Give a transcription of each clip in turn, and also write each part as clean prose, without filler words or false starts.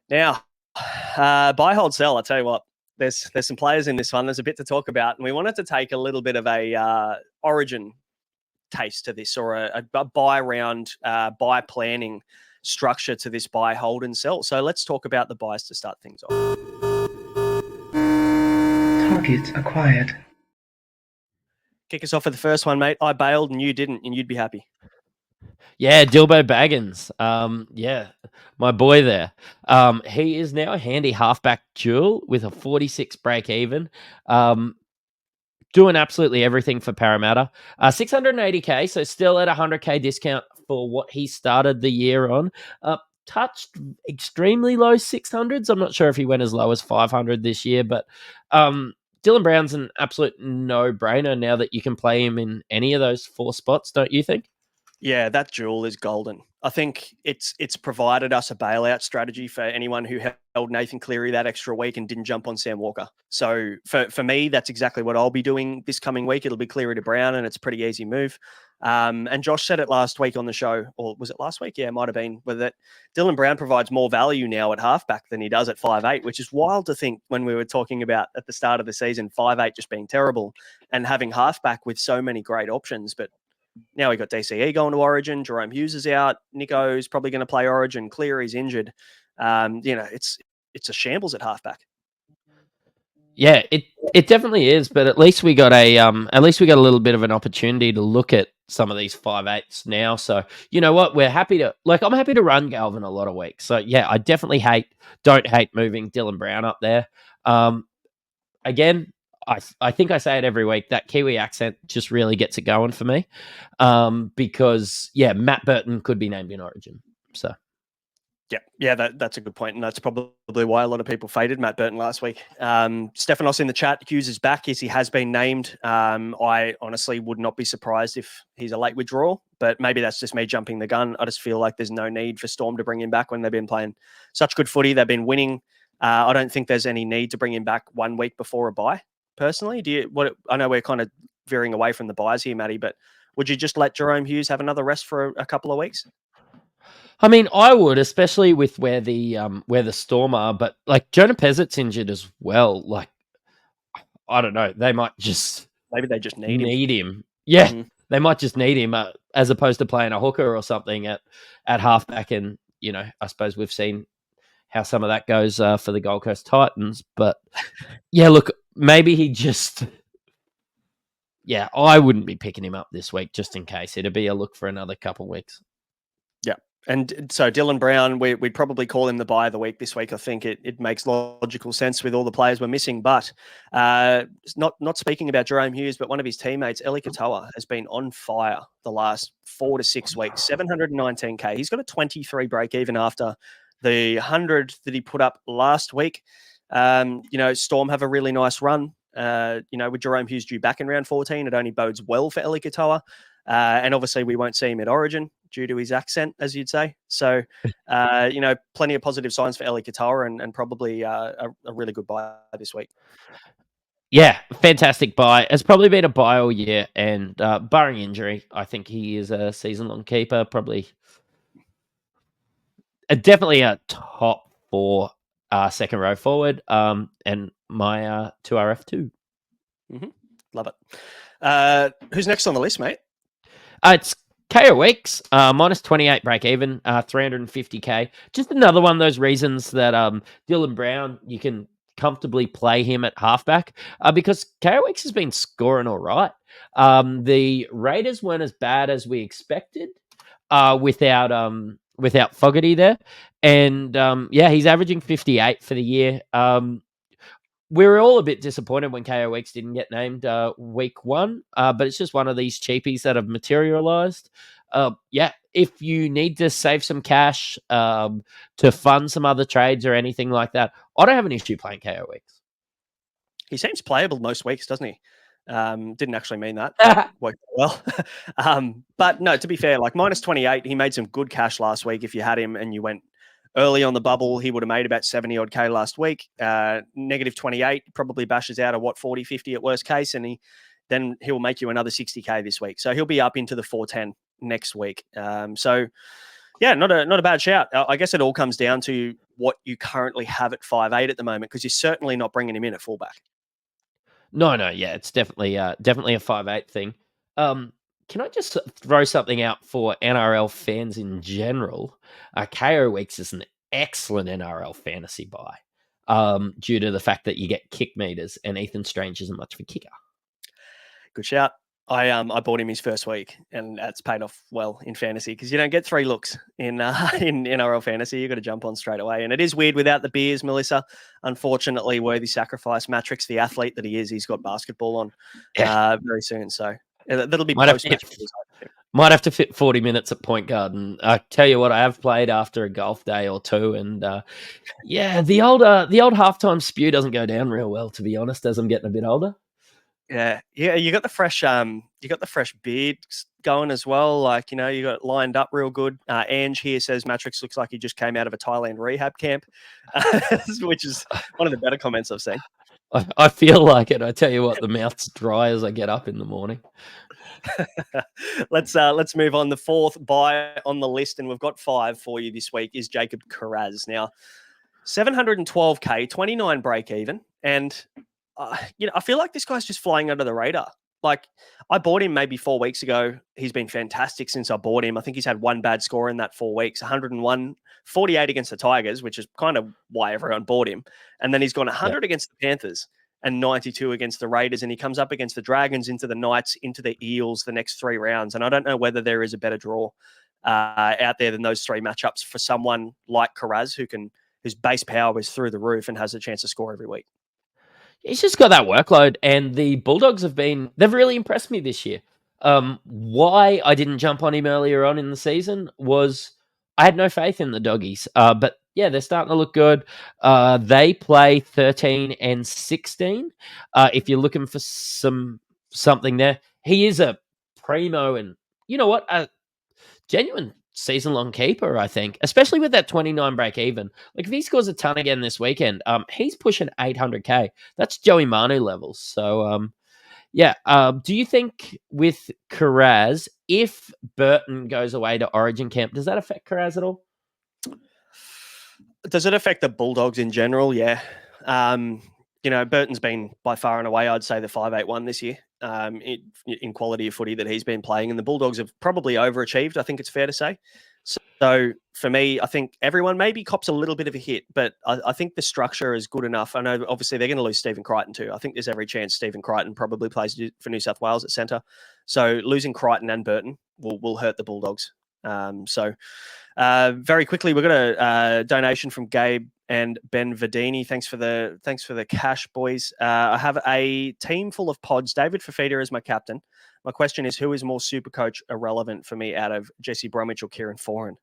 Now, buy, hold, sell. I tell you what, there's some players in this one. There's a bit to talk about, and we wanted to take a little bit of a origin taste to this, or a buy round, buy planning structure to this buy, hold, and sell. So let's talk about the buys to start things off. Targets acquired. Kick us off with the first one, mate. I bailed and you didn't, and you'd be happy. Yeah, Dilbo Baggins. Yeah, my boy there. He is now a handy halfback dual with a 46 break even. Doing absolutely everything for Parramatta. 680K, so still at 100K discount for what he started the year on. Touched extremely low 600s. I'm not sure if he went as low as 500 this year, but Dylan Brown's an absolute no-brainer now that you can play him in any of those four spots, don't you think? Yeah, that duel is golden. I think it's provided us a bailout strategy for anyone who held Nathan Cleary that extra week and didn't jump on Sam Walker. So for me, that's exactly what I'll be doing this coming week. It'll be Cleary to Brown, and it's a pretty easy move. And Josh said it last week on the show, or was it last week? Yeah, it might have been, with that Dylan Brown provides more value now at halfback than he does at 5'8", which is wild to think when we were talking about at the start of the season, 5'8" just being terrible and having halfback with so many great options. But now we got DCE going to Origin. Jerome Hughes is out. Nico's probably going to play Origin. Cleary's injured. It's a shambles at halfback. Yeah, it definitely is, but at least we got a little bit of an opportunity to look at some of these 5'8s now. So you know what, I'm happy to run Galvin a lot of weeks. So yeah, I definitely don't hate moving Dylan Brown up there. Again, I think I say it every week, that Kiwi accent just really gets it going for me. Because yeah, Matt Burton could be named in Origin. So yeah, that's a good point, and that's probably why a lot of people faded Matt Burton last week. Stephanos in the chat, Hughes is back. Yes, he has been named. I honestly would not be surprised if he's a late withdrawal, but maybe that's just me jumping the gun. I just feel like there's no need for Storm to bring him back when they've been playing such good footy. They've been winning. I don't think there's any need to bring him back 1 week before a bye. Personally, I know we're kind of veering away from the buys here, Matty, but would you just let Jerome Hughes have another rest for a couple of weeks? I mean, I would, especially with where the Storm are, but like Jonah Pezzit's injured as well. Like, I don't know, they might just maybe they just need him. Yeah, They might just need him as opposed to playing a hooker or something at halfback. And I suppose we've seen how some of that goes for the Gold Coast Titans. But yeah, look, maybe he just. Yeah, I wouldn't be picking him up this week just in case. It'd be a look for another couple of weeks. Yeah. And so Dylan Brown, we'd probably call him the buy of the week this week. I think it makes logical sense with all the players we're missing. But not speaking about Jerome Hughes, but one of his teammates, Eli Katoa, has been on fire the last 4 to 6 weeks. 719K. He's got a 23 break even after the 100 that he put up last week. Storm have a really nice run. With Jerome Hughes due back in round 14, it only bodes well for Eli Katoa. And obviously we won't see him at Origin due to his accent, as you'd say. So, plenty of positive signs for Eli Katoa and probably a really good buy this week. Yeah, fantastic buy. It's probably been a buy all year, and barring injury, I think he is a season-long keeper. Probably, definitely a top 4 second row forward. And my 2RF2. Mm-hmm. Love it. Who's next on the list, mate? It's KO Weeks, minus 28 break even, 350K. Just another one of those reasons that Dylan Brown, you can comfortably play him at halfback because KO Weeks has been scoring all right. The Raiders weren't as bad as we expected without Fogarty there. And he's averaging 58 for the year. We were all a bit disappointed when KO Weeks didn't get named week 1, but it's just one of these cheapies that have materialized. If you need to save some cash to fund some other trades or anything like that, I don't have an issue playing KO Weeks. He seems playable most weeks, doesn't he? Didn't actually mean that. Worked well. But no, to be fair, like minus 28, he made some good cash last week. If you had him and you went early on the bubble, he would have made about 70 odd K last week. Negative 28 probably bashes out at 40, 50 at worst case. And then he'll make you another 60K this week. So he'll be up into the 410 next week. Not a bad shout. I guess it all comes down to what you currently have at 5'8" at the moment, because you're certainly not bringing him in at fullback. No, yeah, it's definitely a 5'8" thing. Can I just throw something out for NRL fans in general? KO Weeks is an excellent NRL fantasy buy, due to the fact that you get kick meters, and Ethan Strange isn't much of a kicker. Good shout. I bought him his first week, and that's paid off well in fantasy, because you don't get 3 looks in NRL fantasy. You got to jump on straight away, and it is weird without the beers, Melissa. Unfortunately, worthy sacrifice. Mattrix, the athlete that he is, he's got basketball on very soon, so that'll be post match. Might have to fit 40 minutes at point guard, and I tell you what, I have played after a golf day or two, and the old halftime spew doesn't go down real well, to be honest, as I'm getting a bit older. Yeah. You got the fresh beard going as well. Like, you got it lined up real good. Ange here says Mattrix looks like he just came out of a Thailand rehab camp, which is one of the better comments I've seen. I feel like it. I tell you what, the mouth's dry as I get up in the morning. Let's move on. The fourth buy on the list, and we've got 5 for you this week, is Jacob Kiraz. Now, 712K, 29 break even, and I feel like this guy's just flying under the radar. Like, I bought him maybe 4 weeks ago. He's been fantastic since I bought him. I think he's had 1 bad score in that 4 weeks, 101, 48 against the Tigers, which is kind of why everyone bought him. And then he's gone 100 against the Panthers and 92 against the Raiders. And he comes up against the Dragons, into the Knights, into the Eels the next 3 rounds. And I don't know whether there is a better draw out there than those 3 matchups for someone like Kiraz, whose base power is through the roof and has a chance to score every week. He's just got that workload, and the Bulldogs they've really impressed me this year. Why I didn't jump on him earlier on in the season was I had no faith in the Doggies. But yeah, they're starting to look good. They play 13 and 16. If you're looking for something there, he is a primo, and you know what? A genuine season-long keeper, I think, especially with that 29 break even. Like, if he scores a ton again this weekend, he's pushing 800K. That's Joey Manu levels. So, do you think with Kiraz, if Burton goes away to Origin camp, does that affect Kiraz at all? Does it affect the Bulldogs in general? Yeah. Burton's been by far and away, I'd say, the 5'8" this year in quality of footy that he's been playing. And the Bulldogs have probably overachieved, I think it's fair to say. So for me, I think everyone maybe cops a little bit of a hit, but I think the structure is good enough. I know obviously they're going to lose Stephen Crichton too. I think there's every chance Stephen Crichton probably plays for New South Wales at centre. So losing Crichton and Burton will hurt the Bulldogs. Very quickly, we've got a donation from Gabe and Ben Verdini. Thanks for the cash, boys. I have a team full of pods. David Fafita is my captain. My question is, who is more Supercoach irrelevant for me out of Jesse Bromwich or Kieran Foran?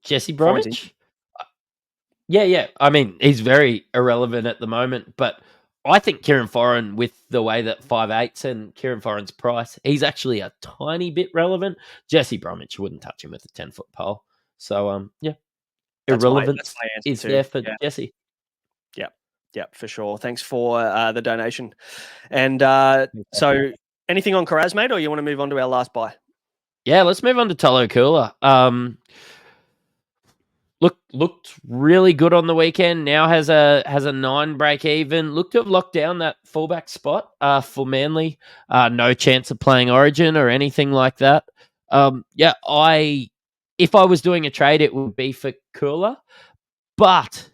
Jesse Bromwich? Yeah. I mean, he's very irrelevant at the moment, but I think Kieran Foran, with the way that 5'8" and Kieran Foran's price, he's actually a tiny bit relevant. Jesse Bromwich wouldn't touch him with a 10-foot pole. So, irrelevance is there for Jesse. Yeah, for sure. Thanks for the donation. And so anything on Kiraz, mate, or you want to move on to our last buy? Yeah, let's move on to Tolo Kula. Looked really good on the weekend. Now has a 9 break even. Looked to have locked down that fullback spot for Manly. No chance of playing Origin or anything like that. If I was doing a trade, it would be for Kula. But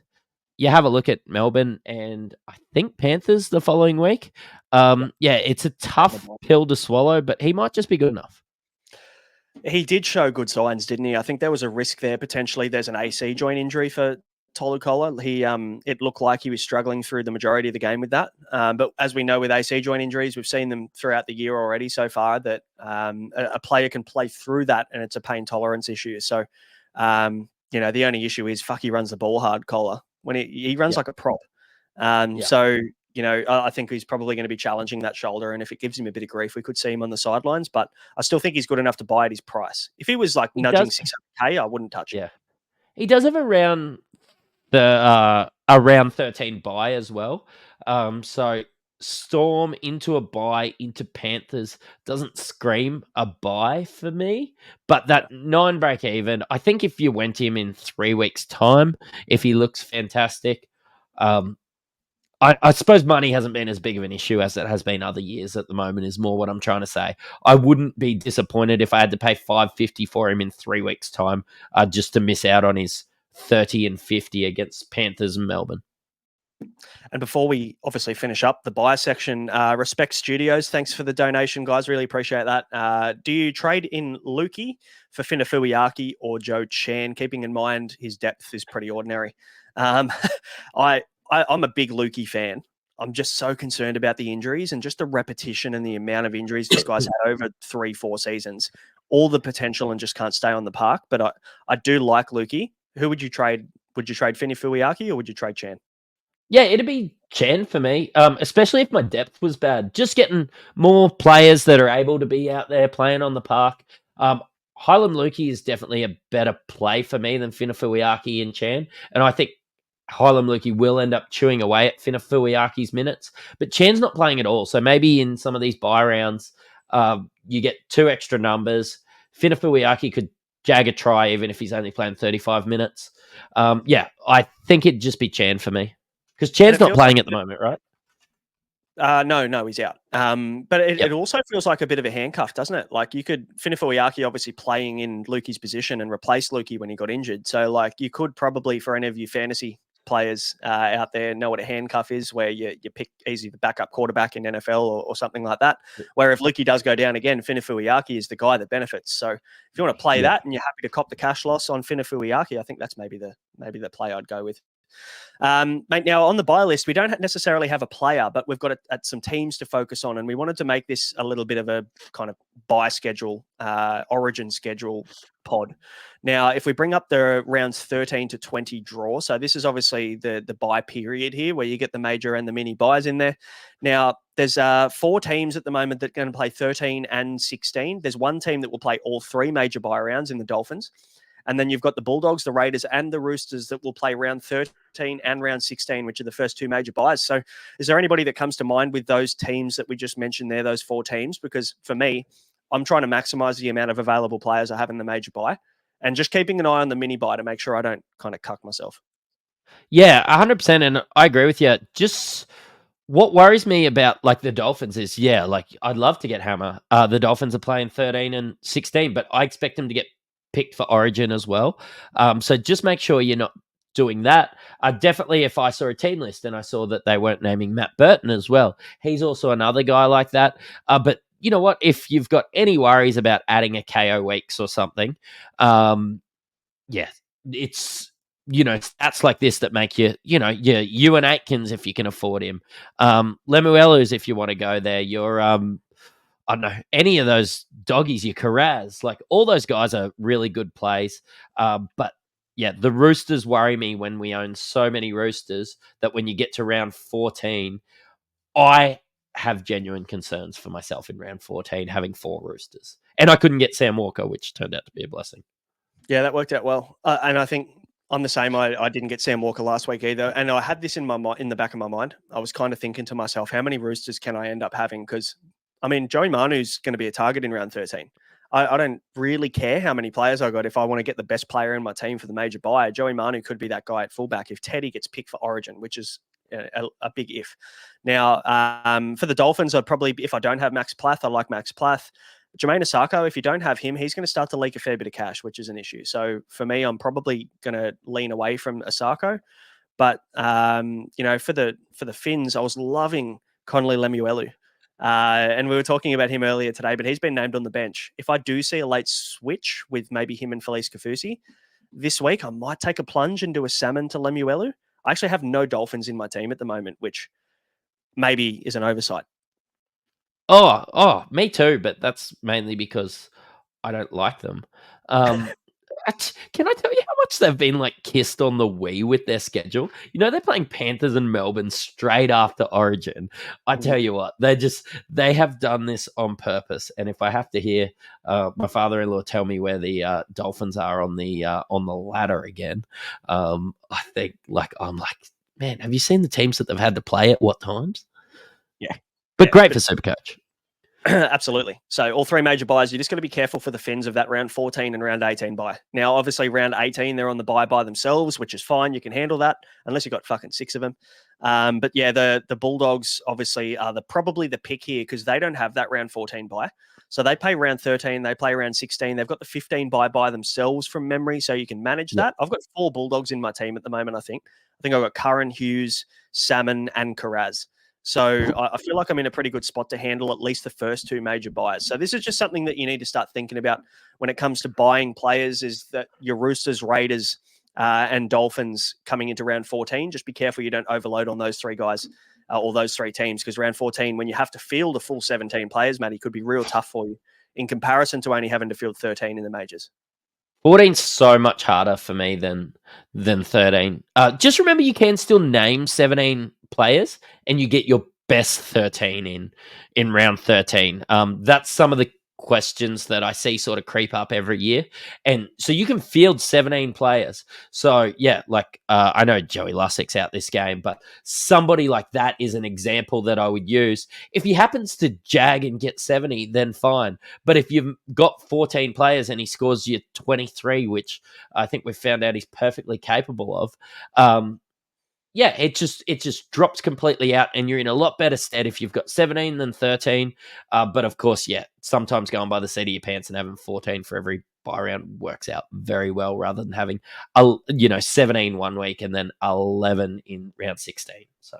you have a look at Melbourne and I think Panthers the following week. It's a tough pill to swallow, but he might just be good enough. He did show good signs, didn't he? I think there was a risk there potentially. There's an AC joint injury for Tolucola. It looked like he was struggling through the majority of the game with that. But as we know with AC joint injuries, we've seen them throughout the year already so far, that a player can play through that and it's a pain tolerance issue. So, the only issue is he runs the ball hard, Cola. When he runs like a prop. So, I think he's probably going to be challenging that shoulder. And if it gives him a bit of grief, we could see him on the sidelines. But I still think he's good enough to buy at his price. If he was nudging 600K, I wouldn't touch him. Yeah. He does have around 13 buy as well. So Storm into a bye into Panthers doesn't scream a bye for me, but that 9 break even, I think if you went him in 3 weeks' time, if he looks fantastic, I suppose money hasn't been as big of an issue as it has been other years at the moment, is more what I'm trying to say. I wouldn't be disappointed if I had to pay $5.50 for him in 3 weeks' time, just to miss out on his 30 and 50 against Panthers and Melbourne. And before we obviously finish up the buy section, Respect Studios, thanks for the donation, guys. Really appreciate that. Do you trade in Lukey for Finafuiaki or Joe Chan, keeping in mind his depth is pretty ordinary? I'm a big Lukey fan. I'm just so concerned about the injuries and just the repetition and the amount of injuries this guy's had over 3-4 seasons. All the potential and just can't stay on the park. But I do like Lukey. Who would you trade? Would you trade Finafuiaki or would you trade Chan? Yeah, it'd be Chen for me, especially if my depth was bad. Just getting more players that are able to be out there playing on the park. Hylam Lukey is definitely a better play for me than Finafuiaki and Chan. And I think Hylam Lukey will end up chewing away at Finafuiaki's minutes. But Chan's not playing at all. So maybe in some of these buy rounds, you get 2 extra numbers. Finafuiaki could jag a try even if he's only playing 35 minutes. I think it'd just be Chan for me. Because Chan's not playing at the moment, right? No, he's out. But it also feels like a bit of a handcuff, doesn't it? Like Finafuiaki obviously playing in Lukey's position and replaced Lukey when he got injured. So like you could probably, for any of you fantasy players out there, know what a handcuff is, where you pick easy the backup quarterback in NFL or something like that. Where if Lukey does go down again, Finafuiaki is the guy that benefits. So if you want to play that and you're happy to cop the cash loss on Finafuiaki, I think that's maybe the play I'd go with. Mate, now on the buy list, we don't necessarily have a player, but we've got some teams to focus on, and we wanted to make this a little bit of a kind of buy schedule, origin schedule pod. Now, if we bring up the rounds 13 to 20 draw, so this is obviously the buy period here where you get the major and the mini buys in there. Now, there's 4 teams at the moment that are going to play 13 and 16. There's one team that will play all 3 major buy rounds in the Dolphins. And then you've got the Bulldogs, the Raiders, and the Roosters that will play round 13 and round 16, which are the first 2 major buys. So is there anybody that comes to mind with those teams that we just mentioned there, those 4 teams? Because for me, I'm trying to maximize the amount of available players I have in the major buy and just keeping an eye on the mini buy to make sure I don't kind of cuck myself. Yeah, 100%. And I agree with you. Just what worries me about like the Dolphins is, like I'd love to get Hammer. The Dolphins are playing 13 and 16, but I expect them to get picked for Origin as well. So just make sure you're not doing that. Definitely if I saw a team list and I saw that they weren't naming Matt Burton as well, he's also another guy like that. But you know what? If you've got any worries about adding a KO weeks or something, it's stats like this that make you and Atkins if you can afford him. Lemuelu's if you want to go there. You're I don't know, any of those doggies, your Carraz, like all those guys are really good plays. But yeah, the Roosters worry me when we own so many Roosters that when you get to round 14, I have genuine concerns for myself in round 14, having 4 Roosters. And I couldn't get Sam Walker, which turned out to be a blessing. Yeah, that worked out well. And I think I'm the same. I didn't get Sam Walker last week either. And I had this in the back of my mind. I was kind of thinking to myself, how many Roosters can I end up having? Because I mean, Joey Manu's going to be a target in round 13. I don't really care how many players I got. If I want to get the best player in my team for the major buy, Joey Manu could be that guy at fullback if Teddy gets picked for Origin, which is a big if. Now, for the Dolphins, I'd probably, if I don't have Max Plath, I like Max Plath. Jermaine Asako, if you don't have him, he's going to start to leak a fair bit of cash, which is an issue. So for me, I'm probably going to lean away from Asako. But for the Finns, I was loving Connolly Lemuelu. And we were talking about him earlier today, but he's been named on the bench. If I do see a late switch with maybe him and Felice Kafusi this week, I might take a plunge and do a salmon to Lemuelu. I actually have no Dolphins in my team at the moment, which maybe is an oversight. Oh, me too, but that's mainly because I don't like them. Can I tell you how much they've been like kissed on the Wii with their schedule? They're playing Panthers and Melbourne straight after Origin. I tell you what, they have done this on purpose. And if I have to hear my father-in-law tell me where the Dolphins are on the ladder again, I think I'm like, man, have you seen the teams that they've had to play at what times? Yeah. But Yeah, great for Supercoach. Absolutely. So all three major buys, you're just going to be careful for the fins of that round 14 and round 18 buy. Now, obviously, round 18, they're on the buy by themselves, which is fine. You can handle that unless you've got fucking 6 of them. But yeah, the Bulldogs obviously are probably the pick here because they don't have that round 14 buy. So they play round 13, they play round 16. They've got the 15 buy by themselves from memory, so you can manage that. I've got 4 Bulldogs in my team at the moment, I think. I've got Curran, Hughes, Salmon, and Carraz. So I feel like I'm in a pretty good spot to handle at least the first 2 major buys. So this is just something that you need to start thinking about when it comes to buying players is that your Roosters, Raiders, and Dolphins coming into round 14. Just be careful you don't overload on those 3 guys or those 3 teams because round 14, when you have to field a full 17 players, Matty, could be real tough for you in comparison to only having to field 13 in the majors. 14's so much harder for me than 13. Just remember, you can still name 17 players, and you get your best 13 in round 13. That's some of the questions that I see sort of creep up every year, and so you can field 17 players. So yeah, like I know Joey Lussick's out this game, but somebody like that is an example that I would use. If he happens to jag and get 70, then fine. But if you've got 14 players and he scores you 23, which I think we've found out he's perfectly capable of, yeah, it just drops completely out, and you're in a lot better stead if you've got 17 than 13. But of course, yeah, sometimes going by the seat of your pants and having 14 for every buy round works out very well, rather than having 17 one week and then 11 in round 16. So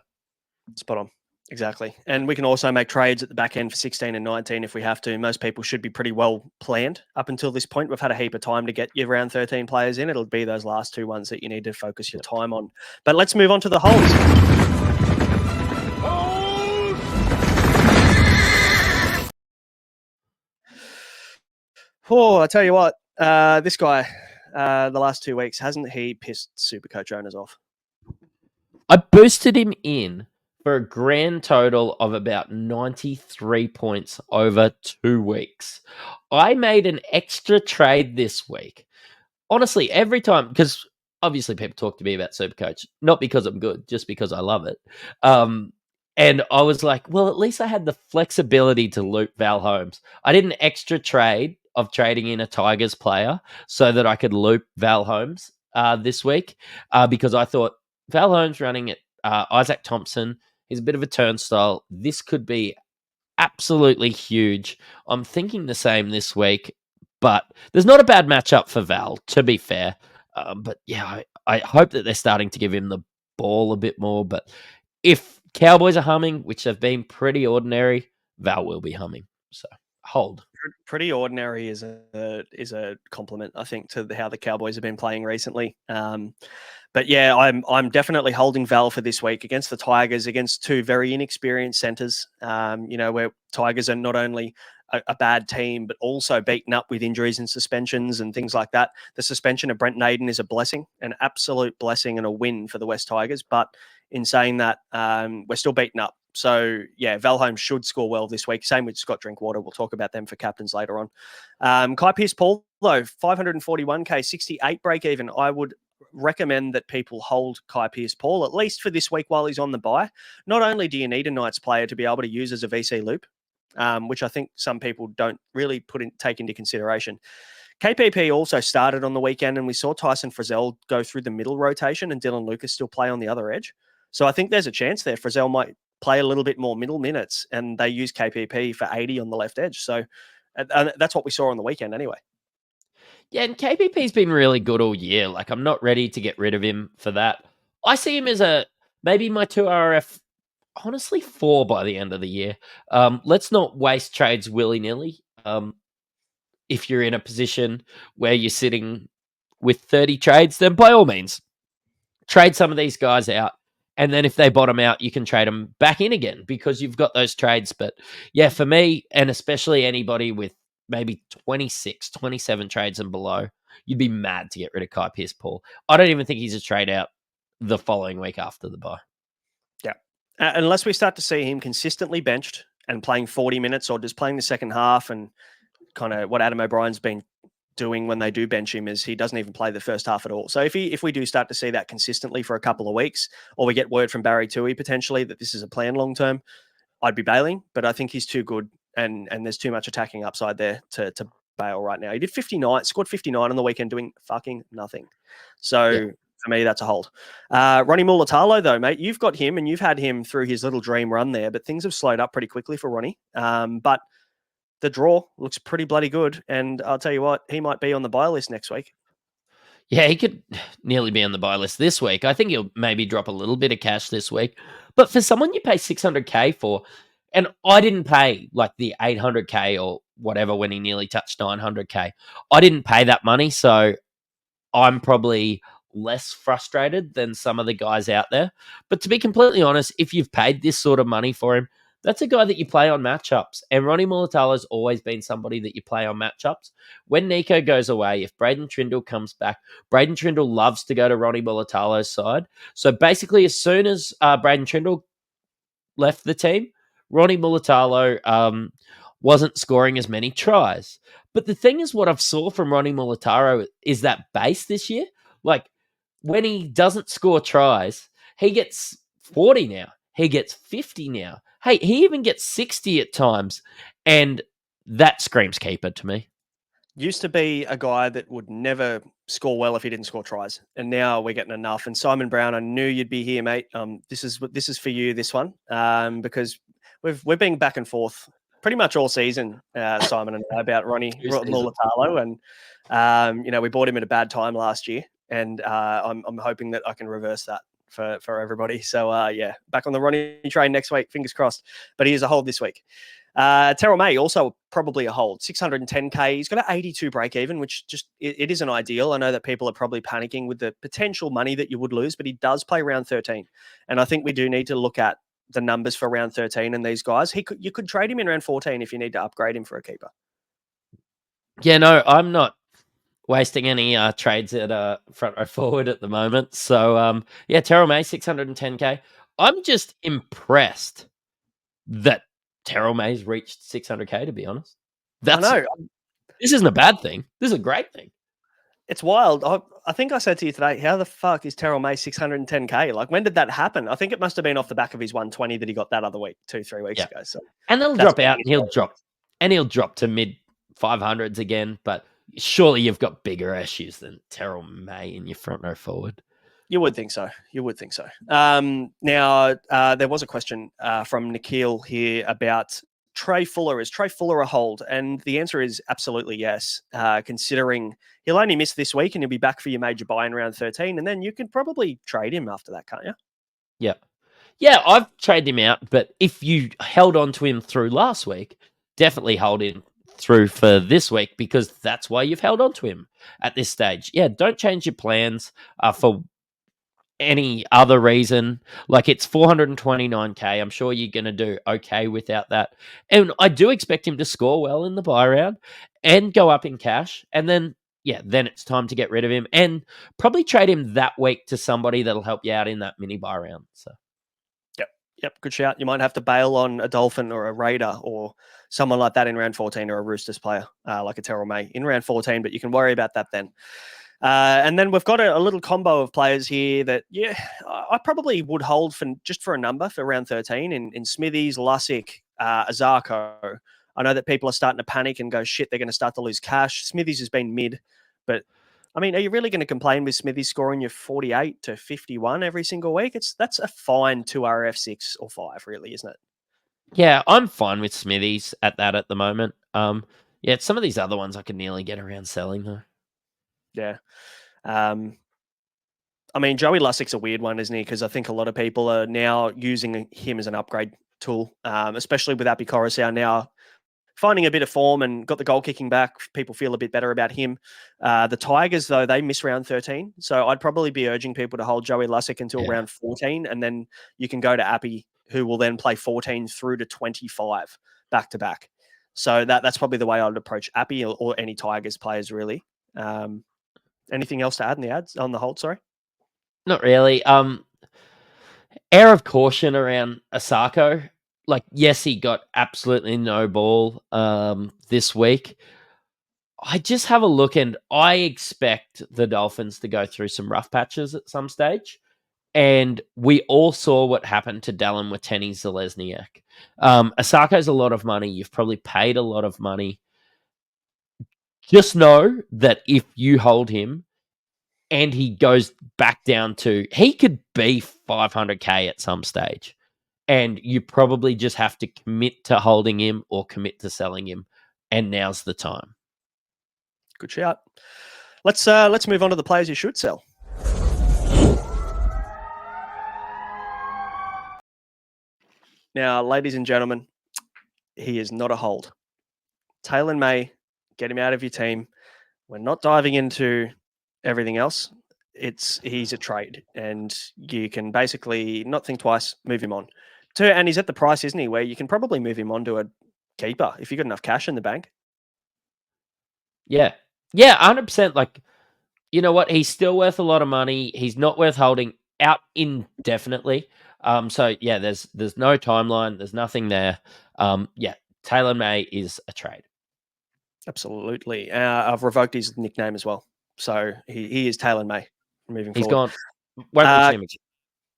spot on. Exactly. And we can also make trades at the back end for 16 and 19 if we have to. Most people should be pretty well planned up until this point. We've had a heap of time to get your round 13 players in. It'll be those last 2 ones that you need to focus your time on. But let's move on to the holds. Oh, I tell you what, this guy, the last 2 weeks, hasn't he pissed Supercoach owners off? I boosted him in for a grand total of about 93 points over 2 weeks. I made an extra trade this week. Honestly, every time, because obviously people talk to me about Supercoach, not because I'm good, just because I love it. And I was like, well, at least I had the flexibility to loop Val Holmes. I did an extra trade of trading in a Tigers player so that I could loop Val Holmes this week because I thought Val Holmes running at Isaac Thompson is a bit of a turnstile. This could be absolutely huge. I'm thinking the same this week, but there's not a bad matchup for Val, to be fair. But yeah, I hope that they're starting to give him the ball a bit more. But if Cowboys are humming, which have been pretty ordinary, Val will be humming. So hold. Pretty ordinary is a compliment, I think, to how the Cowboys have been playing recently. But yeah, I'm definitely holding Val for this week against the Tigers, against 2 very inexperienced centers. Where Tigers are not only a bad team, but also beaten up with injuries and suspensions and things like that. The suspension of Brent Naden is a blessing, an absolute blessing and a win for the West Tigers. But in saying that, we're still beaten up. So, yeah, Val Holmes should score well this week. Same with Scott Drinkwater. We'll talk about them for captains later on. Kai Pearce-Paul, though, 541K, 68 break even. I would recommend that people hold Kai Pearce-Paul, at least for this week while he's on the bye. Not only do you need a Knights player to be able to use as a VC loop, which I think some people don't really take into consideration. KPP also started on the weekend, and we saw Tyson Frizzell go through the middle rotation and Dylan Lucas still play on the other edge. So I think there's a chance there. Frizzell might play a little bit more middle minutes, and they use KPP for 80 on the left edge. So that's what we saw on the weekend anyway. Yeah, and KPP's been really good all year. Like, I'm not ready to get rid of him for that. I see him as maybe my 2RF, honestly 4 by the end of the year. Let's not waste trades willy-nilly. If you're in a position where you're sitting with 30 trades, then by all means, trade some of these guys out. And then if they bottom out, you can trade them back in again because you've got those trades. But yeah, for me, and especially anybody with maybe 26, 27 trades and below, you'd be mad to get rid of Kai Pearce-Paul. I don't even think he's a trade out the following week after the bye. Yeah. Unless we start to see him consistently benched and playing 40 minutes or just playing the second half, and kind of what Adam O'Brien's been doing when they do bench him is he doesn't even play the first half at all. So if we do start to see that consistently for a couple of weeks, or we get word from Barry Toohey potentially that this is a plan long term, I'd be bailing, but I think he's too good and there's too much attacking upside there to bail right now. He did 59, scored 59 on the weekend doing fucking nothing. So for me, that's a hold. Ronnie Mulatalo, though, mate, you've got him and you've had him through his little dream run there, but things have slowed up pretty quickly for Ronnie. But the draw looks pretty bloody good. And I'll tell you what, he might be on the buy list next week. Yeah, he could nearly be on the buy list this week. I think he'll maybe drop a little bit of cash this week. But for someone you pay 600K for, and I didn't pay like the 800K or whatever when he nearly touched 900K. I didn't pay that money, so I'm probably less frustrated than some of the guys out there. But to be completely honest, if you've paid this sort of money for him, that's a guy that you play on matchups. And Ronnie Mulatalo's always been somebody that you play on matchups. When Nico goes away, if Braden Trindle comes back, Braden Trindle loves to go to Ronnie Mulatalo's side. So basically, as soon as Braden Trindle left the team, Ronnie Mulatalo wasn't scoring as many tries. But the thing is, what I've saw from Ronnie Mulatalo is that base this year. Like, when he doesn't score tries, he gets 40 now. He gets 50 now. Hey, he even gets 60 at times. And that screams keeper to me. Used to be a guy that would never score well if he didn't score tries, and now we're getting enough. And Simon Brown, I knew you'd be here, mate. This is for you, this one, because we're being back and forth pretty much all season, Simon and I, about Ronnie Mulatalo, and we bought him at a bad time last year, and I'm hoping that I can reverse that for everybody. So back on the Ronnie train next week, fingers crossed. But he is a hold this week. Terrell May, also probably a hold, 610K. He's got an 82 break even, which just it isn't ideal. I know that people are probably panicking with the potential money that you would lose, but he does play round 13. And I think we do need to look at the numbers for round 13 and these guys. You could trade him in round 14 if you need to upgrade him for a keeper. Yeah, no, I'm not wasting any trades at front row forward at the moment. So, Terrell May, 610K. I'm just impressed that Terrell May's reached 600K, to be honest. I know. This isn't a bad thing. This is a great thing. It's wild. I think I said to you today, how the fuck is Terrell May 610K? Like, when did that happen? I think it must have been off the back of his 120 that he got that other week, 2-3 weeks ago. So, and they'll drop out, and he'll drop to mid 500s again. But surely you've got bigger issues than Terrell May in your front row forward. You would think so. Now, there was a question from Nikhil here about Trey Fuller. Is Trey Fuller a hold? And the answer is absolutely yes, considering he'll only miss this week and he'll be back for your major buy in round 13. And then you can probably trade him after that, can't you? Yeah. Yeah, I've traded him out. But if you held on to him through last week, definitely hold him through for this week, because that's why you've held on to him at this stage. Yeah, don't change your plans for any other reason. Like, it's 429K. I'm sure you're going to do okay without that. And I do expect him to score well in the buy round and go up in cash. And then it's time to get rid of him and probably trade him that week to somebody that'll help you out in that mini buy round. So, Yep, good shout. You might have to bail on a Dolphin or a Raider or someone like that in round 14, or a Roosters player like a Terrell May in round 14, but you can worry about that then. And then we've got a little combo of players here that, I probably would hold for a number for round 13 in Smithies, Lussick, Azarko. I know that people are starting to panic and go, shit, they're going to start to lose cash. Smithies has been mid, but I mean, are you really going to complain with Smithies scoring you 48 to 51 every single week? That's a fine 2 RF6 or 5, really, isn't it? Yeah, I'm fine with Smithies at the moment. Some of these other ones I could nearly get around selling though. Yeah. I mean, Joey Lussick's a weird one, isn't he? Because I think a lot of people are now using him as an upgrade tool, especially with Api Coruscant now finding a bit of form and got the goal kicking back. People feel a bit better about him. The Tigers, though, they miss round 13. So I'd probably be urging people to hold Joey Lussick until round 14, and then you can go to Api, who will then play 14 through to 25 back to back. So that's probably the way I would approach Api or any Tigers players, really. Anything else to add in the ads on the hold? Sorry. Not really. Air of caution around Asako. Like, yes, he got absolutely no ball this week. I just have a look, and I expect the Dolphins to go through some rough patches at some stage. And we all saw what happened to Dallin with Tenny Zalesniak. Asako's a lot of money. You've probably paid a lot of money. Just know that if you hold him and he goes back down to, he could be 500K at some stage. And you probably just have to commit to holding him or commit to selling him. And now's the time. Good shout. Let's move on to the players you should sell. Now, ladies and gentlemen, he is not a hold. Taylor May, get him out of your team. We're not diving into everything else. He's a trade, and you can basically not think twice, move him on. And he's at the price, isn't he, where you can probably move him on to a keeper if you've got enough cash in the bank. Yeah. Yeah, 100%. Like, you know what? He's still worth a lot of money. He's not worth holding out indefinitely. So yeah, there's no timeline. There's nothing there. Yeah, Taylor May is a trade. Absolutely. I've revoked his nickname as well. So he is Taylor May moving He's forward. gone. Won't mention him again.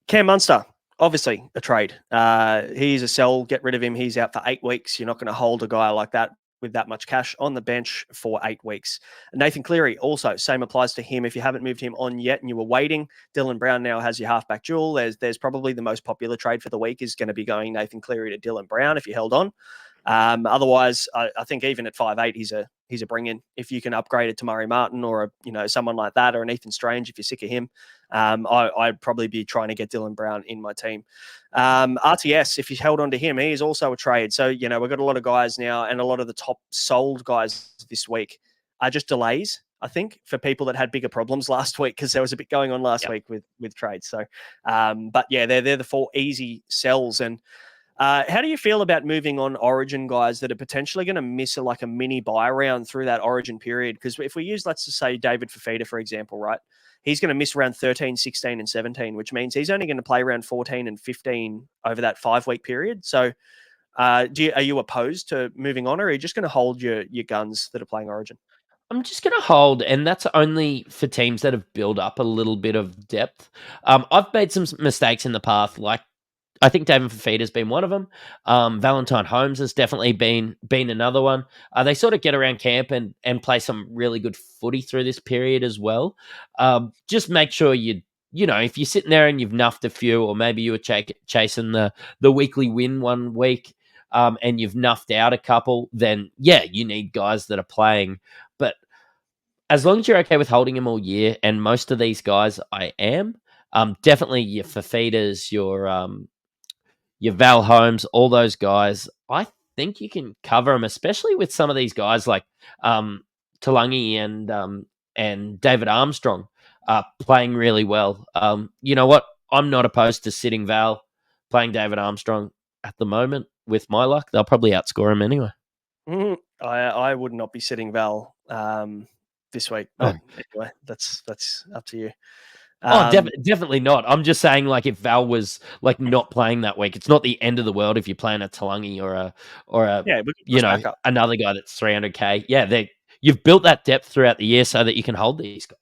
Cam Munster, obviously a trade. He's a sell. Get rid of him. He's out for 8 weeks. You're not going to hold a guy like that with that much cash on the bench for 8 weeks. Nathan Cleary, also, same applies to him. If you haven't moved him on yet and you were waiting, Dylan Brown now has your halfback duel. There's probably the most popular trade for the week is going to be going Nathan Cleary to Dylan Brown if you held on. Otherwise, I think even at 5'8", he's a bring-in. If you can upgrade it to Murray Martin or someone like that, or an Ethan Strange if you're sick of him, I'd probably be trying to get Dylan Brown in my team. RTS, if you held on to him, he is also a trade. So we've got a lot of guys now, and a lot of the top sold guys this week are just delays, I think, for people that had bigger problems last week, because there was a bit going on last week with trades. So, but yeah, they're the 4 easy sells. And how do you feel about moving on Origin guys that are potentially going to miss a mini buy round through that Origin period? Because if we use, let's just say, David Fafita, for example, right? He's going to miss round 13, 16, and 17, which means he's only going to play round 14 and 15 over that 5-week period. So are you opposed to moving on, or are you just going to hold your guns that are playing Origin? I'm just going to hold, and that's only for teams that have built up a little bit of depth. I've made some mistakes in the past, like I think David Fafita has been one of them. Valentine Holmes has definitely been another one. They sort of get around camp and play some really good footy through this period as well. Just make sure if you're sitting there and you've nuffed a few, or maybe you were chasing the weekly win one week, and you've nuffed out a couple, then yeah, you need guys that are playing. But as long as you're okay with holding him all year, and most of these guys I am, definitely your Fafitas, your Val Holmes, all those guys, I think you can cover them, especially with some of these guys like Talangi and David Armstrong playing really well. You know what? I'm not opposed to sitting Val playing David Armstrong at the moment. With my luck, they'll probably outscore him anyway. I would not be sitting Val this week. But anyway, that's up to you. Definitely not. I'm just saying, like, if Val was not playing that week, it's not the end of the world if you're playing a Talangi or a another guy that's 300K. Yeah, you've built that depth throughout the year so that you can hold these guys.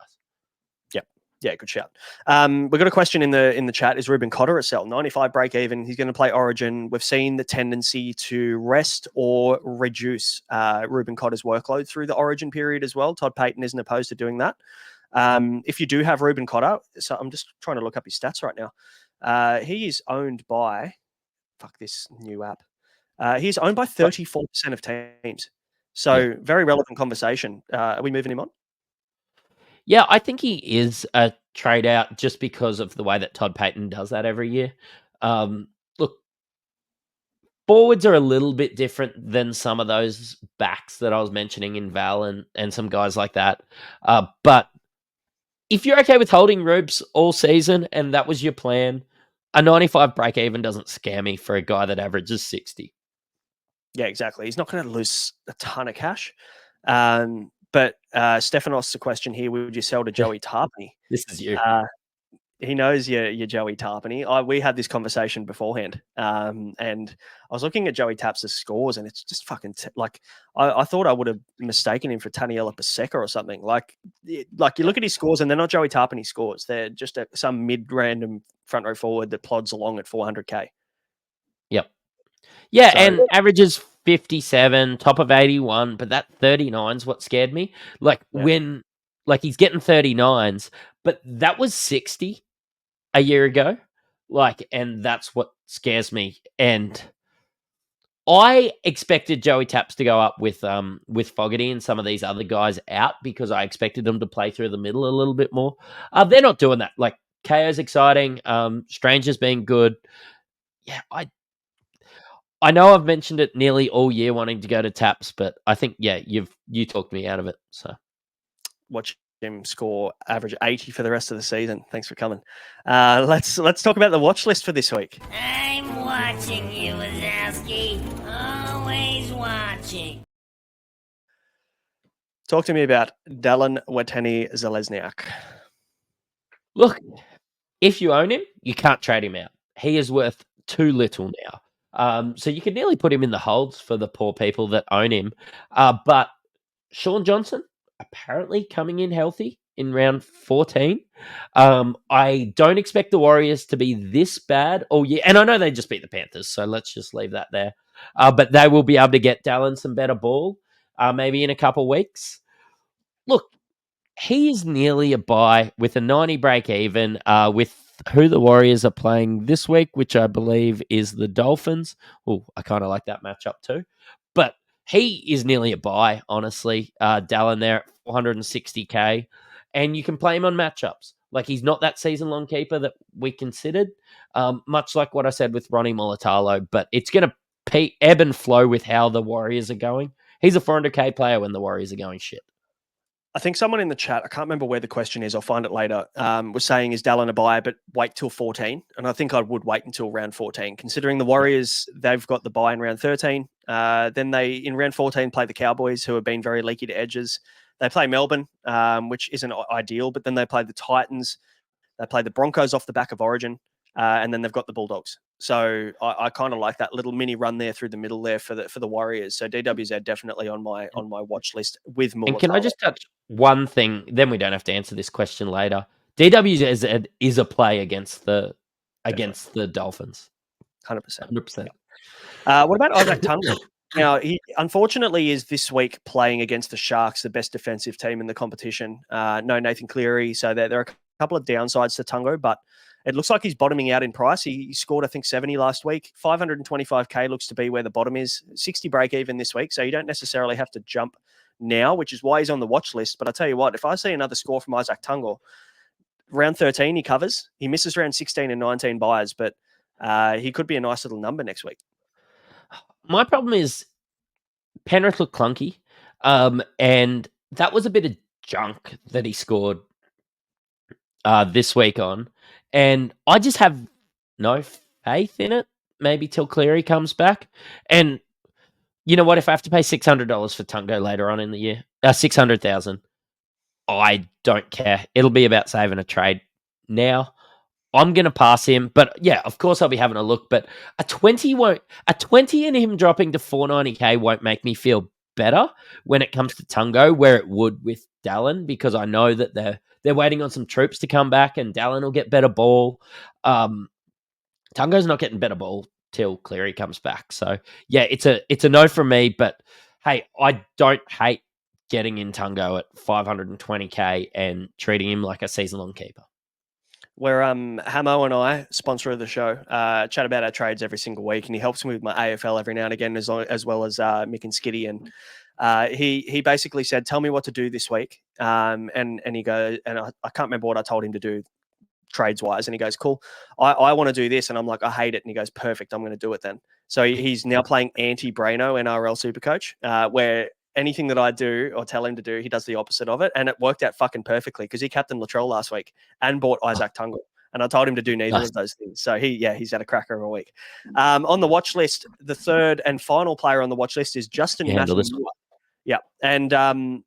Yeah, good shout. We've got a question in the chat. Is Ruben Cotter a sell? 95 break even. He's going to play Origin. We've seen the tendency to rest or reduce Ruben Cotter's workload through the Origin period as well. Todd Payton isn't opposed to doing that. If you do have Ruben Cotter, so I'm just trying to look up his stats right now. He is owned by, this new app. He's owned by 34% of teams. So very relevant conversation. Are we moving him on? Yeah, I think he is a trade out just because of the way that Todd Payton does that every year. Look, forwards are a little bit different than some of those backs that I was mentioning in Val and some guys like that. But if you're okay with holding Rubes all season and that was your plan, a 95 break even doesn't scare me for a guy that averages 60. Yeah, exactly. He's not going to lose a ton of cash. But Stephanos, a question here: would you sell to Joey Tarpany? This is you. he knows your Joey Tarpany. We had this conversation beforehand, and I was looking at Joey Taps' scores, and it's just fucking I thought I would have mistaken him for Taniela Paseka or something. Like you look at his scores, and they're not Joey Tarpany scores. They're just some mid-random front row forward that plods along at 400k. Yep. Yeah, and averages 57, top of 81, but that 39 is what scared me. When he's getting 39s, but that was 60 a year ago. And that's what scares me. And I expected Joey Taps to go up with Fogarty and some of these other guys out because I expected them to play through the middle a little bit more. They're not doing that. Like KO's exciting, Stranger's been good. Yeah, I know I've mentioned it nearly all year wanting to go to Taps, but I think you talked me out of it. So watch him score average 80 for the rest of the season. Thanks for coming. Let's talk about the watch list for this week. I'm watching you, Wazowski. Always watching. Talk to me about Dallin Watene-Zelezniak. Look, if you own him, you can't trade him out. He is worth too little now. So you could nearly put him in the holds for the poor people that own him. But Sean Johnson, apparently coming in healthy in round 14. I don't expect the Warriors to be this bad all year. And I know they just beat the Panthers, so let's just leave that there. But they will be able to get Dallin some better ball, maybe in a couple of weeks. Look, he is nearly a buy with a 90 break even with who the Warriors are playing this week, which I believe is the Dolphins. Oh, I kind of like that matchup too. But he is nearly a buy, honestly. Dallin there at 460k. And you can play him on matchups. Like, he's not that season-long keeper that we considered, much like what I said with Ronnie Mulatalo, but it's going to ebb and flow with how the Warriors are going. He's a 400k player when the Warriors are going shit. I think someone in the chat, I can't remember where the question is, I'll find it later, was saying, is Dallin a buy, but wait till 14? And I think I would wait until round 14, considering the Warriors, they've got the buy in round 13. Then they, in round 14, play the Cowboys, who have been very leaky to edges. They play Melbourne, which isn't ideal, but then they play the Titans. They play the Broncos off the back of Origin, and then they've got the Bulldogs. So I kind of like that little mini run there through the middle there for the Warriors. So DWZ definitely on my watch list with more. And can I just touch one thing? Then we don't have to answer this question later. DWZ is a play against the Dolphins. 100%. 100%. What about Isaac Tungo? Now, he unfortunately is this week playing against the Sharks, the best defensive team in the competition. No Nathan Cleary, so there are a couple of downsides to Tungo, but it looks like he's bottoming out in price. He scored, I think, 70 last week. 525k looks to be where the bottom is. 60 break even this week, so you don't necessarily have to jump now, which is why he's on the watch list. But I tell you what, if I see another score from Isaac Tungo, round 13 he covers. He misses round 16 and 19 buys, but he could be a nice little number next week. My problem is Penrith looked clunky, and that was a bit of junk that he scored this week on, and I just have no faith in it. Maybe till Cleary comes back, and you know what? If I have to pay $600 for Tungo later on in the year, 600,000, I don't care. It'll be about saving a trade. Now, I'm going to pass him, but yeah, of course I'll be having a look, but a 20 and him dropping to 490k won't make me feel better when it comes to Tungo, where it would with Dallin, because I know that they're waiting on some troops to come back and Dallin will get better ball. Tungo's not getting better ball till Cleary comes back. So yeah, it's a no from me, but hey, I don't hate getting in Tungo at 520k and treating him like a season-long keeper. Where Hamo and I, sponsor of the show, chat about our trades every single week, and he helps me with my AFL every now and again, as well as Mick and Skitty. And he basically said, "Tell me what to do this week." And he goes, and I can't remember what I told him to do trades wise. And he goes, "Cool, I want to do this," and I'm like, "I hate it." And he goes, "Perfect, I'm going to do it then." So he's now playing anti-Braino NRL Supercoach, where anything that I do or tell him to do, he does the opposite of it. And it worked out fucking perfectly because he captained Latrell last week and bought Isaac Tungo. And I told him to do neither of those things. So he's had a cracker of a week. On the watch list, the third and final player on the watch list is Justin Matamua. Yeah, and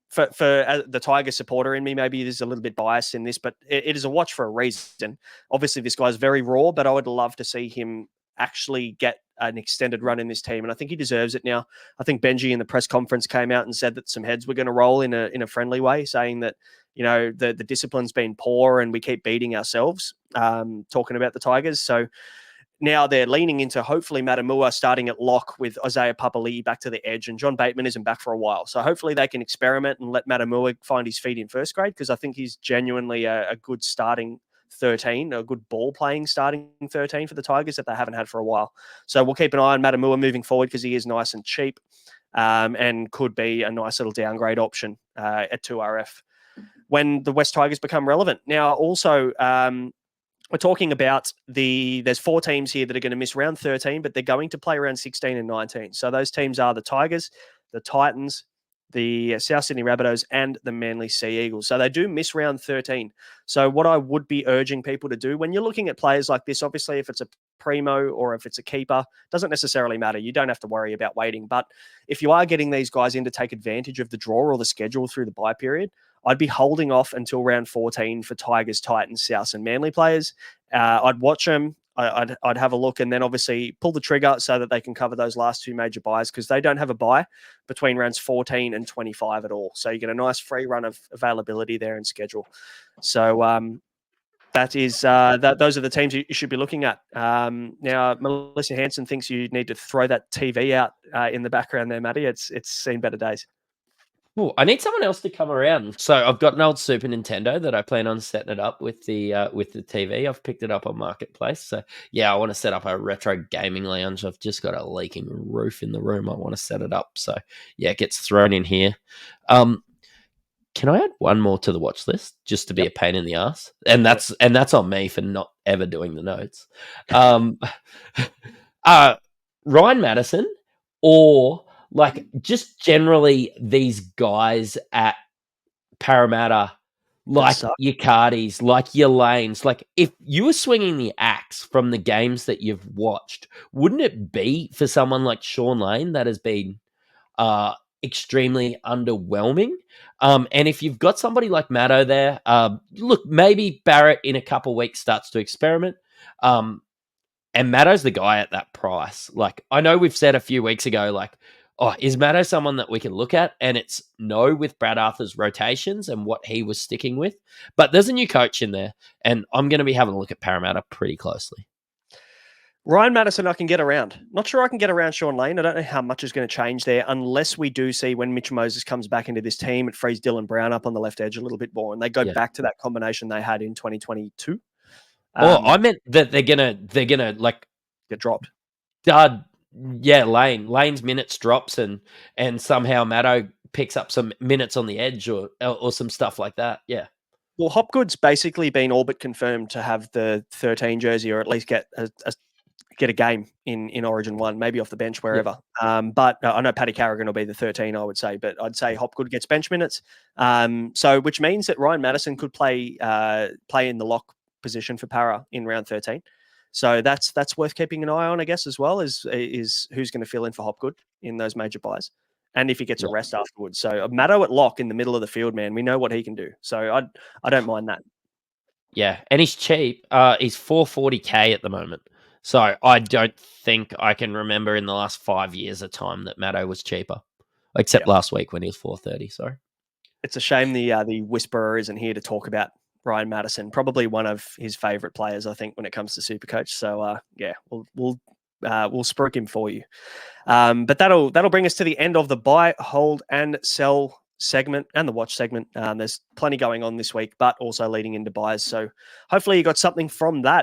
for the Tiger supporter in me, maybe there's a little bit biased in this, but it is a watch for a reason. Obviously, this guy's very raw, but I would love to see him actually get an extended run in this team, and I think he deserves it now. I think Benji in the press conference came out and said that some heads were going to roll in a friendly way, saying that the discipline's been poor and we keep beating ourselves. Talking about the Tigers, so. Now they're leaning into hopefully Matamua starting at lock with Isaiah Papali'i back to the edge, and John Bateman isn't back for a while. So hopefully they can experiment and let Matamua find his feet in first grade, because I think he's genuinely a good starting 13, a good ball playing starting 13 for the Tigers that they haven't had for a while. So we'll keep an eye on Matamua moving forward, because he is nice and cheap, and could be a nice little downgrade option at 2RF when the West Tigers become relevant. Now also, we're talking about there's 4 teams here that are going to miss round 13, but they're going to play around 16 and 19. So those teams are the Tigers, the Titans, the South Sydney Rabbitohs, and the Manly Sea Eagles. So they do miss round 13. So what I would be urging people to do when you're looking at players like this, obviously if it's a primo or if it's a keeper, doesn't necessarily matter. You don't have to worry about waiting. But if you are getting these guys in to take advantage of the draw or the schedule through the bye period, I'd be holding off until round 14 for Tigers, Titans, Souths, and Manly players. I'd watch them. I'd have a look, and then obviously pull the trigger so that they can cover those last 2 major buys, because they don't have a buy between rounds 14 and 25 at all. So you get a nice free run of availability there in schedule. So that is those are the teams you should be looking at. Now, Melissa Hanson thinks you need to throw that TV out in the background there, Matty. It's seen better days. Oh, I need someone else to come around. So I've got an old Super Nintendo that I plan on setting it up with the TV. I've picked it up on Marketplace. So yeah, I want to set up a retro gaming lounge. I've just got a leaking roof in the room. I want to set it up. So yeah, it gets thrown in here. Can I add one more to the watch list just to be a pain in the ass? And that's on me for not ever doing the notes. Ryan Madison, or like just generally these guys at Parramatta, like your Cardis, like your Lanes, like if you were swinging the axe from the games that you've watched, wouldn't it be for someone like Sean Lane that has been extremely underwhelming? And if you've got somebody like Matto there, look, maybe Barrett in a couple of weeks starts to experiment. And Matto's the guy at that price. Like, I know we've said a few weeks ago, like, oh, is Matto someone that we can look at? And it's no with Brad Arthur's rotations and what he was sticking with. But there's a new coach in there, and I'm going to be having a look at Parramatta pretty closely. Ryan Madison, I can get around. Not sure I can get around Sean Lane. I don't know how much is going to change there, unless we do see when Mitch Moses comes back into this team, it frees Dylan Brown up on the left edge a little bit more, and they go back to that combination they had in 2022. I meant that they're gonna like get dropped. Lane's minutes drops and somehow Matto picks up some minutes on the edge or some stuff like that. Yeah. Well, Hopgood's basically been all but confirmed to have the 13 jersey, or at least get a game in Origin 1, maybe off the bench wherever. Yeah. But I know Paddy Carrigan will be the 13, I would say, but I'd say Hopgood gets bench minutes. So which means that Ryan Madison could play in the lock position for Para in round 13. So that's worth keeping an eye on, I guess, as well, is who's going to fill in for Hopgood in those major buys, and if he gets a rest afterwards. So Matto at lock in the middle of the field, man, we know what he can do. So I don't mind that. Yeah, and he's cheap. He's $440K at the moment. So I don't think I can remember in the last 5 years a time that Matto was cheaper, except last week when he was $430. Sorry. It's a shame the Whisperer isn't here to talk about Ryan Madison, probably one of his favourite players, I think, when it comes to Supercoach. So we'll spruik him for you. But that'll bring us to the end of the buy, hold, and sell segment and the watch segment. There's plenty going on this week, but also leading into buys. So hopefully you got something from that.